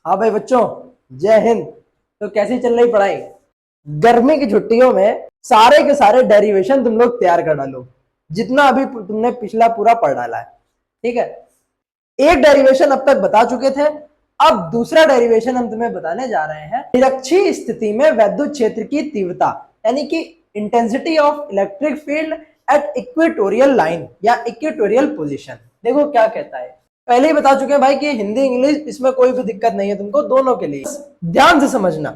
हाँ भाई बच्चों, जय हिंद। तो कैसी चल रही पढ़ाई? गर्मी की छुट्टियों में सारे के सारे डेरिवेशन तुम लोग तैयार कर डालो, जितना अभी तुमने पिछला पूरा पढ़ डाला है। ठीक है, एक डेरिवेशन अब तक बता चुके थे। अब दूसरा डेरिवेशन हम तुम्हें बताने जा रहे हैं। निरक्षीय स्थिति में वैद्युत क्षेत्र की तीव्रता यानी कि intensity of electric field at equatorial line या इक्वेटोरियल पोजीशन। देखो क्या कहता है, पहले ही बता चुके हैं भाई कि हिंदी इंग्लिश इसमें कोई भी दिक्कत नहीं है तुमको, दोनों के लिए ध्यान से समझना।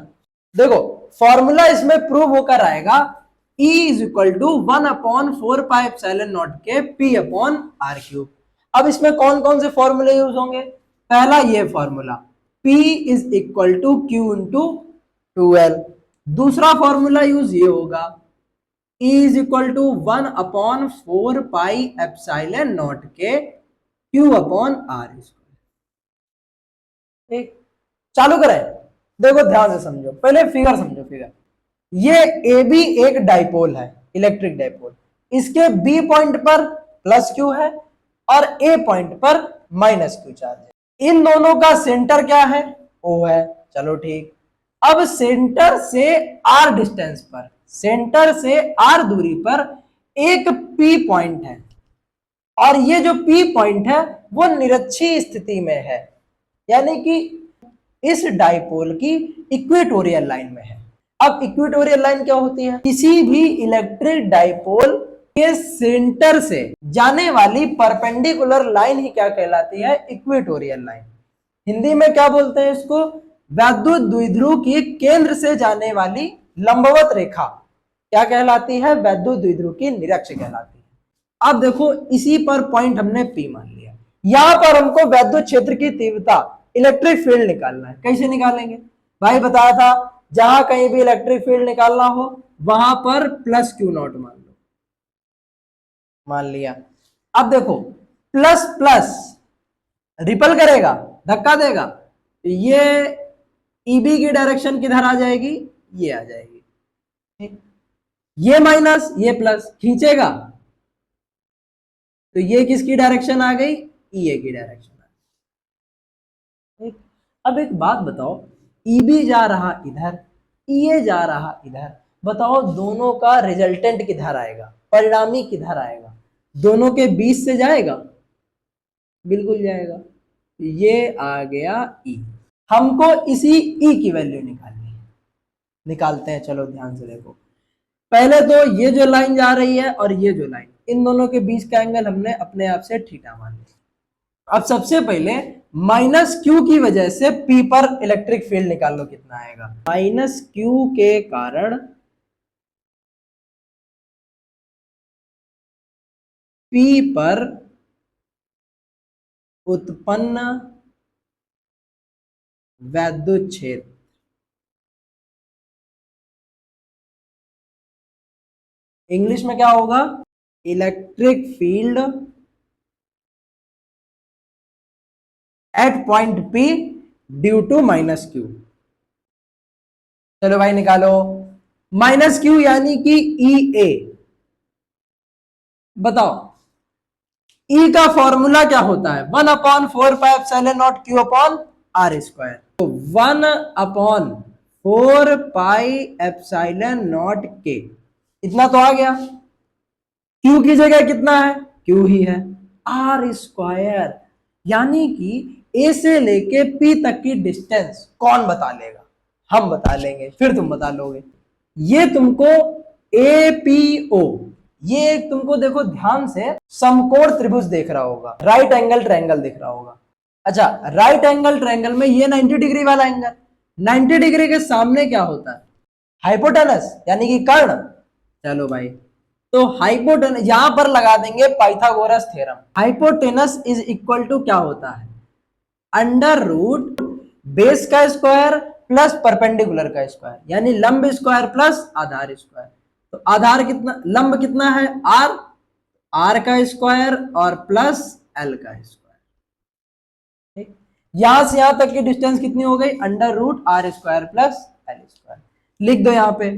देखो फॉर्मूला इसमें प्रूव होकर आएगा, E इज इक्वल टू 1/4πε0 के P अपॉन आर क्यूब। अब इसमें कौन कौन से फॉर्मूले यूज होंगे? पहला ये formula P is equal to Q into 2L। दूसरा फॉर्मूला यूज ये होगा E इज इक्वल टू 1/4πε0 के Q अपॉन आर स्क्वायर। ठीक, चालू करें। देखो ध्यान से समझो, पहले फिगर समझो। फिगर ये ए बी एक डाइपोल है, इलेक्ट्रिक डाइपोल। इसके बी पॉइंट पर प्लस क्यू है और ए पॉइंट पर माइनस क्यू चार्ज है। इन दोनों का सेंटर क्या है? ओ है। चलो ठीक, अब सेंटर से आर डिस्टेंस पर, सेंटर से आर दूरी पर एक पी पॉइंट है और ये जो पी पॉइंट है वो निरक्षीय स्थिति में है, यानी कि इस डाइपोल की इक्वेटोरियल लाइन में है। अब इक्वेटोरियल लाइन क्या होती है? किसी भी इलेक्ट्रिक डाइपोल के सेंटर से जाने वाली परपेंडिकुलर लाइन ही क्या कहलाती है? Equatorial line. हिंदी में क्या बोलते हैं इसको? वैद्युत द्विध्रुव की केंद्र से जाने वाली लंबवत रेखा क्या कहलाती है? वैद्युत द्विध्रुव की निरक्ष कहलाती है। अब देखो इसी पर पॉइंट हमने पी मान लिया। यहां पर हमको वैद्युत क्षेत्र की तीव्रता, इलेक्ट्रिक फील्ड निकालना है। कैसे निकालेंगे? भाई बताया था, जहां कहीं भी इलेक्ट्रिक फील्ड निकालना हो वहां पर प्लस क्यू नॉट मान लो, मान लिया। अब देखो प्लस प्लस रिपल करेगा, धक्का देगा, तो ये ईबी की डायरेक्शन किधर आ जाएगी? ये आ जाएगी। ठीक, ये माइनस ये प्लस खींचेगा तो ये किसकी डायरेक्शन आ गई? ई ए की डायरेक्शन आ गई। अब एक बात बताओ, ईबी जा रहा इधर, ई ए जा रहा इधर, बताओ दोनों का रिजल्टेंट किधर आएगा? परिणामी किधर आएगा? दोनों के बीच से जाएगा? बिल्कुल जाएगा। ये आ गया ई। हमको इसी ई की वैल्यू निकालनी है, निकालते हैं। चलो ध्यान से देखो, पहले तो ये जो लाइन जा रही है और ये जो लाइन, इन दोनों के बीच का एंगल हमने अपने आप से थीटा मान लिया। अब सबसे पहले माइनस क्यू की वजह से पी पर इलेक्ट्रिक फील्ड निकाल लो, कितना आएगा? माइनस क्यू के कारण पी पर उत्पन्न वैद्युत क्षेत्र इंग्लिश में क्या होगा? Electric field at point P due to minus Q. चलो भाई निकालो, माइनस क्यू यानी कि ई ए। बताओ ई का फॉर्मूला क्या होता है? 1/4πε0 क्यू अपॉन आर स्क्वायर। तो 1/4πε0 के, इतना तो आ गया। क्यू की जगह कितना है? क्यू ही है। आर स्क्वायर यानी कि ए से लेके पी तक की डिस्टेंस कौन बता लेगा? हम बता लेंगे, फिर तुम बता लोगे। ये तुमको एपीओ, ये तुमको देखो ध्यान से समकोण त्रिभुज देख रहा होगा, राइट एंगल ट्रायंगल दिख रहा होगा। अच्छा, राइट एंगल ट्रायंगल में ये 90 डिग्री वाला एंगल, 90 डिग्री के सामने क्या होता है? हाइपोटेनस यानी कि कर्ण। चलो भाई, तो हाइपोटेनस यहां पर लगा देंगे Pythagoras theorem. Hypotenuse is equal to क्या होता है? अंडर रूट बेस का स्क्वायर प्लस परपेंडिकुलर का स्क्वायर, यानी लंब स्क्वायर प्लस आधार स्क्वायर। तो आधार कितना, लंब कितना है? आर, आर का स्क्वायर और प्लस एल का स्क्वायर। ठीक, यहां से यहां तक की डिस्टेंस कितनी हो गई? Under root R square plus L square. लिख दो यहां पे,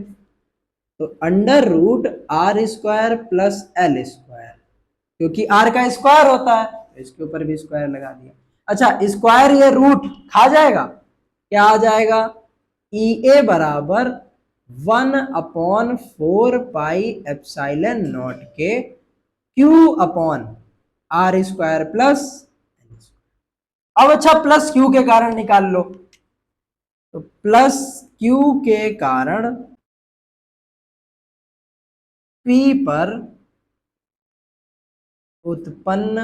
तो under root R square plus L square, क्योंकि आर का स्क्वायर होता है तो इसके ऊपर भी स्क्वायर लगा दिया। अच्छा, स्क्वायर ये रूट खा जाएगा क्या आ जाएगा, ई ए बराबर 1/4 pi epsilon nought K Q upon R square plus. अब अच्छा प्लस क्यू के कारण निकाल लो, तो प्लस क्यू के कारण पी पर उत्पन्न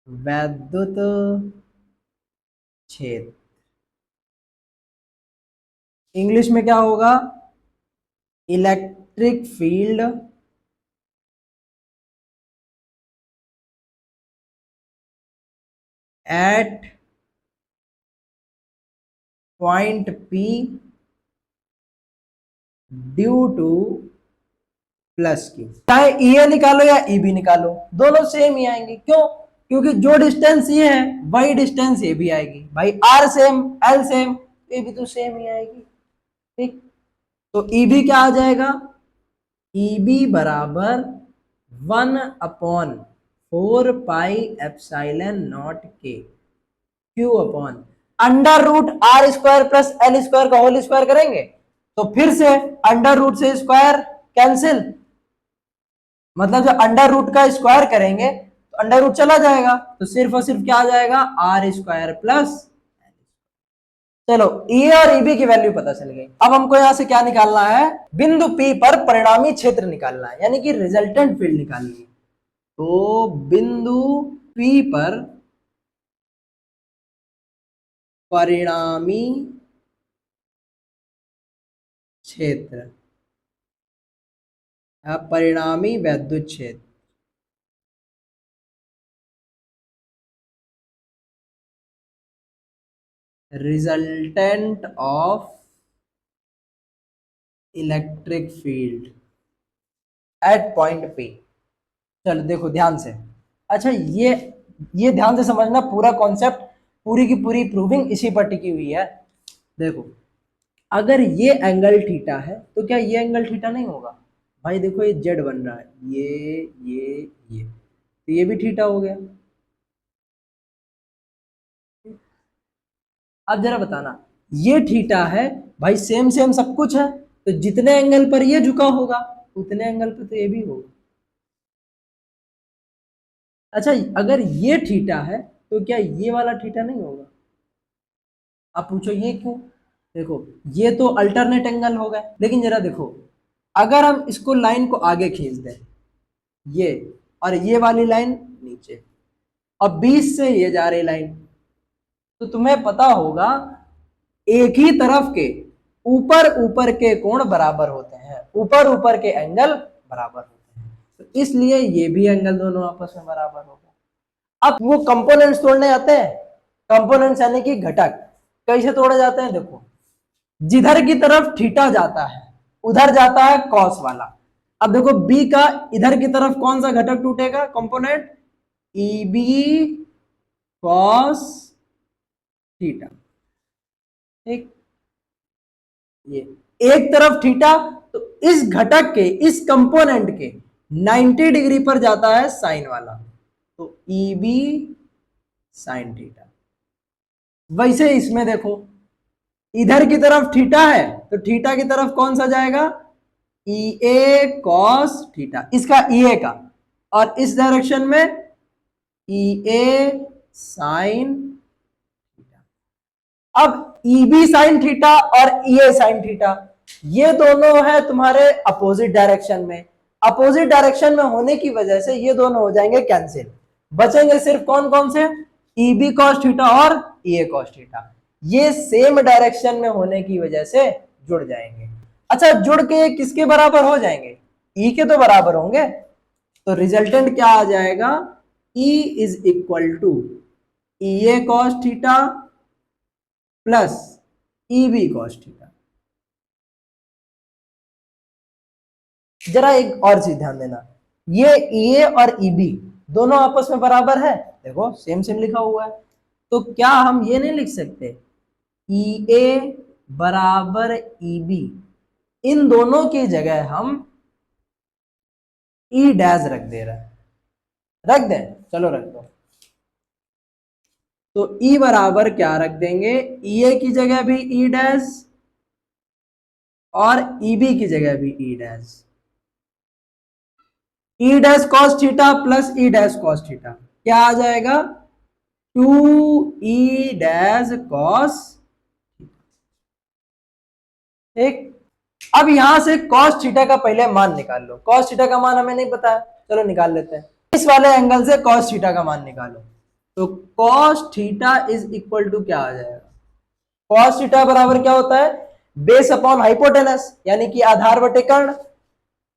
वैद्युत क्षेत्र, इंग्लिश में क्या होगा, electric field at point P due two plus Q. चाहे ई ए निकालो या ई बी निकालो, दोनों सेम ही आएंगे। क्यों? क्योंकि जो डिस्टेंस ये है वही डिस्टेंस ये भी आएगी भाई, आर सेम एल सेम, ये भी तो सेम ही आएगी। ठीक, तो ई बी क्या आ जाएगा, ई बी बराबर 1/4 pi epsilon nought K Q upon under root R square plus L square का होल स्क्वायर करेंगे तो फिर से अंडर रूट से स्क्वायर कैंसिल, मतलब जब अंडर रूट का स्क्वायर करेंगे तो अंडर रूट चला जाएगा, तो सिर्फ और सिर्फ क्या आ जाएगा, आर स्क्वायर प्लस। चलो ई और ई बी की वैल्यू पता चल गई। अब हमको यहां से क्या निकालना है, बिंदु पी पर परिणामी क्षेत्र निकालना है, यानी कि रिजल्टेंट फील्ड निकालनी है। तो बिंदु पी पर परिणामी क्षेत्र, परिणामी वैद्युत क्षेत्र, resultant of electric field at point P. चलो देखो ध्यान से, अच्छा ये ध्यान से समझना, पूरा कॉन्सेप्ट, पूरी की पूरी प्रूविंग इसी पर टिकी हुई है। देखो अगर ये एंगल थीटा है तो क्या ये एंगल थीटा नहीं होगा भाई, देखो ये जेड बन रहा है, ये तो ये भी थीटा हो गया। अब जरा बताना, ये थीटा है भाई, सेम सेम सब कुछ है, तो जितने एंगल पर ये झुका होगा उतने एंगल पर तो ये भी होगा। अच्छा अगर ये थीटा है तो क्या ये वाला थीटा नहीं होगा? आप पूछो ये क्यों? देखो ये तो अल्टरनेट एंगल हो गए, लेकिन जरा देखो अगर हम इसको लाइन को आगे खींच दें, ये और ये वाली लाइन नीचे, और बीच से ये जा रही लाइन, तो तुम्हें पता होगा एक ही तरफ के ऊपर ऊपर के कोण बराबर होते हैं, ऊपर ऊपर के एंगल बराबर होते हैं, तो इसलिए ये भी एंगल दोनों आपस में बराबर हो गए। अब वो कंपोनेंट्स तोड़ने आते हैं, कंपोनेंट्स यानी कि घटक, कैसे तोड़े जाते हैं, देखो जिधर की तरफ थीटा जाता है उधर जाता है कॉस वाला। अब देखो बी का इधर की तरफ कौन सा घटक टूटेगा, component E B cos theta. ठीक, ये एक तरफ थीटा, तो इस घटक के, इस कंपोनेंट के 90 डिग्री पर जाता है साइन वाला, तो ई बी साइन थीटा। वैसे इसमें देखो इधर की तरफ थीटा है तो थीटा की तरफ कौन सा जाएगा, ई ए कॉस थीटा, इसका ई ए का, और इस डायरेक्शन में ई ए साइन थीटा। अब ई बी साइन थीटा और ई ए साइन थीटा ये दोनों है तुम्हारे अपोजिट डायरेक्शन में, अपोजिट डायरेक्शन में होने की वजह से ये दोनों हो जाएंगे कैंसिल, बचेंगे सिर्फ कौन कौन से, ई बी कॉस थीटा और ई ए कॉस थीटा, ये सेम डायरेक्शन में होने की वजह से जुड़ जाएंगे। अच्छा जुड़ के किसके बराबर हो जाएंगे, ई के तो बराबर होंगे, तो रिजल्टेंट क्या आ जाएगा, E is equal to E A cos theta plus E B cos theta. जरा एक और चीज ध्यान देना, ये ई ए और ई बी दोनों आपस में बराबर है, देखो सेम सेम लिखा हुआ है, तो क्या हम ये नहीं लिख सकते ई ए बराबर ई बी, इन दोनों की जगह हम ई डैश रख दे रहे हैं, रख दें, चलो रख दो। तो E बराबर क्या रख देंगे, EA की जगह भी E डैश और EB की जगह भी E dash. E dash cos theta plus E dash cos theta क्या आ जाएगा, 2E डैश कॉस। ठीक, अब यहां से cos थीटा का पहले मान निकाल लो। cos थीटा का मान हमें नहीं पता है, चलो निकाल लेते हैं। इस वाले एंगल से cos थीटा का मान निकालो, तो cos theta is equal to क्या आ जाएगा, cos थीटा बराबर क्या होता है, बेस अपॉन हाइपोटेनस, यानी कि आधार बटे कर्ण।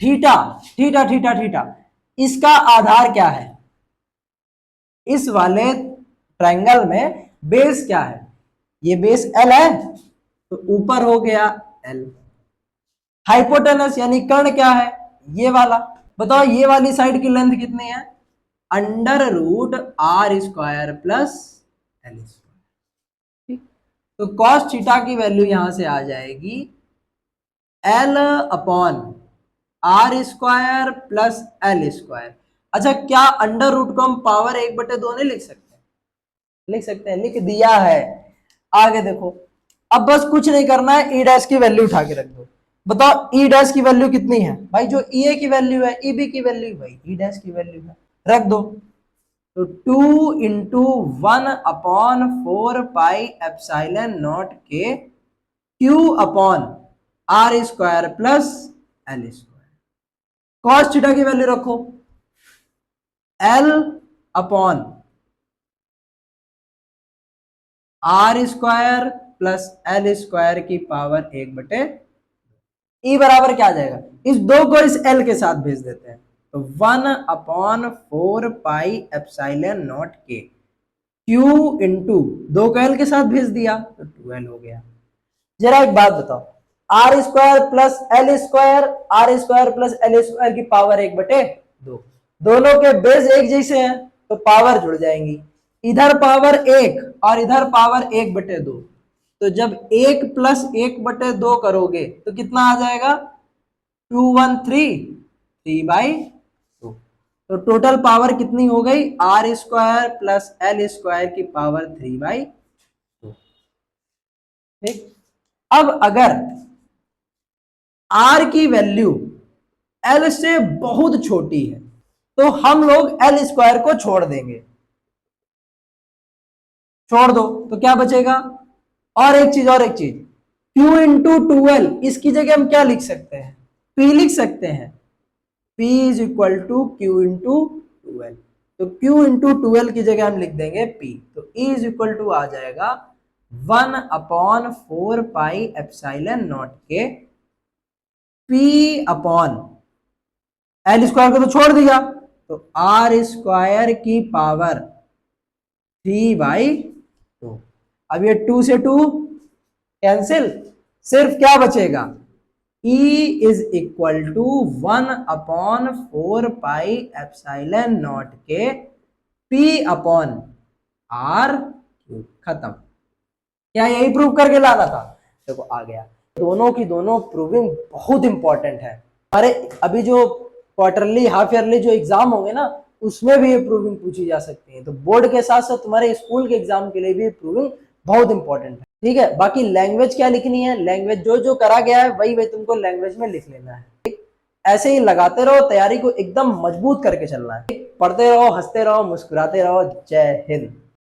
थीटा थीटा थीटा थीटा इसका आधार क्या है, इस वाले ट्रायंगल में बेस क्या है, ये बेस L है, तो ऊपर हो गया L। हाइपोटेनस यानी कर्ण क्या है, ये वाला। बताओ ये वाली साइड की लेंथ कितनी है, under root R square plus L square. तो कॉस थीटा की वैल्यू यहां से आ जाएगी L upon R square plus L square. अच्छा, क्या अंडर रूट को हम पावर 1/2 नहीं लिख सकते, लिख सकते हैं, लिख दिया है। आगे देखो, अब बस कुछ नहीं करना है, ई डैश की वैल्यू उठा के रख दो। बताओ ई डैश की वैल्यू कितनी है भाई, जो ई ए की वैल्यू है, ई बी की वैल्यू भाई ई डैश की वैल्यू है, रख दो। तो 2 into 1/4 pi epsilon nought K Q upon R square plus L square. Cos theta की वैल्यू रखो, L upon R square plus L square की पावर 1/, ई बराबर क्या आ जाएगा, इस दो को इस एल के साथ भेज देते हैं, तो 1/4 pi epsilon nought K Q into, दो को एल के साथ भेज दिया तो 2L हो गया। जरा एक बात बताओ, R square plus L square, R square plus L square की पावर 1/2, दोनों के बेस एक जैसे हैं तो पावर जुड़ जाएंगी, इधर पावर 1 और इधर पावर 1/2, तो जब 1 प्लस 1/2 करोगे तो कितना आ जाएगा, 2 1 3 3/2। तो टोटल पावर कितनी हो गई, R square plus L square की पावर 3/2। ठीक, अब अगर आर की वैल्यू एल से बहुत छोटी है तो हम लोग एल स्क्वायर को छोड़ देंगे, छोड़ दो तो क्या बचेगा, और एक चीज, और एक चीज, Q इंटू 2L, इसकी जगह हम क्या लिख सकते हैं, P लिख सकते हैं, P is equal to Q into 2L। तो Q इंटू 2L की जगह हम लिख देंगे P, तो E इज इक्वल टू आ जाएगा 1/4 pi epsilon nought K P upon L square को तो छोड़ दिया, तो आर स्क्वायर की पावर 3/2। अब ये 2 से 2 कैंसिल, सिर्फ क्या बचेगा, E is equal to 1/4 pi epsilon nought K P upon R cube, खत्म। क्या यही प्रूव करके लाना था, देखो आ गया। दोनों की दोनों प्रूविंग बहुत इंपॉर्टेंट है, हमारे अभी जो क्वार्टरली हाफ ईयरली जो एग्जाम होंगे ना, उसमें भी ये प्रूविंग पूछी जा सकती है। तो बोर्ड के साथ साथ तुम्हारे स्कूल के एग्जाम के लिए भी प्रूविंग बहुत इंपॉर्टेंट है। ठीक है, बाकी लैंग्वेज क्या लिखनी है, लैंग्वेज जो जो करा गया है वही वही तुमको लैंग्वेज में लिख लेना है। ऐसे ही लगाते रहो, तैयारी को एकदम मजबूत करके चलना है। पढ़ते रहो, हंसते रहो, मुस्कुराते रहो। जय हिंद।